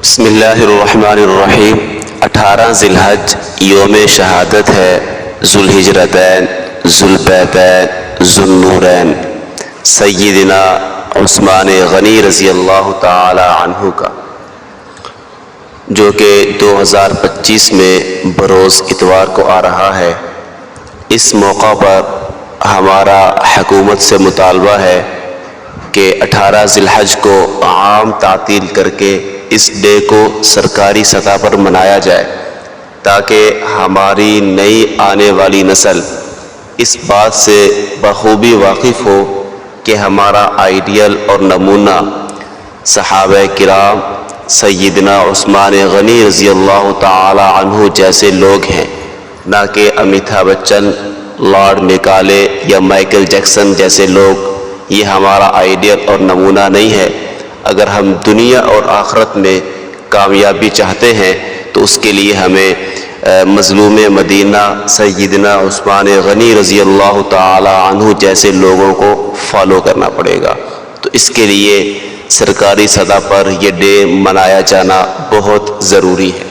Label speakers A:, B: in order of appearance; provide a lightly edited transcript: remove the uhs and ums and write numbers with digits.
A: بسم اللہ الرحمن الرحیم 18 ذی الحج یوم شہادت ہے، ذوالہجرتین، ذوالبیتین، ذوالنورین سیدنا عثمان غنی رضی اللہ تعالی عنہ کا، جو کہ 2025 میں بروز اتوار کو آ رہا ہے۔ اس موقع پر ہمارا حکومت سے مطالبہ ہے کہ 18 ذی الحج کو عام تعطیل کر کے اس ڈے کو سرکاری سطح پر منایا جائے، تاکہ ہماری نئی آنے والی نسل اس بات سے بخوبی واقف ہو کہ ہمارا آئیڈیل اور نمونہ صحابہ کرام سیدنا عثمان غنی رضی اللہ تعالی عنہ جیسے لوگ ہیں، نہ کہ امیتابھ بچن، لارڈ میکالے یا مائیکل جیکسن جیسے لوگ۔ یہ ہمارا آئیڈیل اور نمونہ نہیں ہے۔ اگر ہم دنیا اور آخرت میں کامیابی چاہتے ہیں تو اس کے لیے ہمیں مظلوم مدینہ سیدنا عثمان غنی رضی اللہ تعالی عنہ جیسے لوگوں کو فالو کرنا پڑے گا۔ تو اس کے لیے سرکاری سطح پر یہ ڈے منایا جانا بہت ضروری ہے۔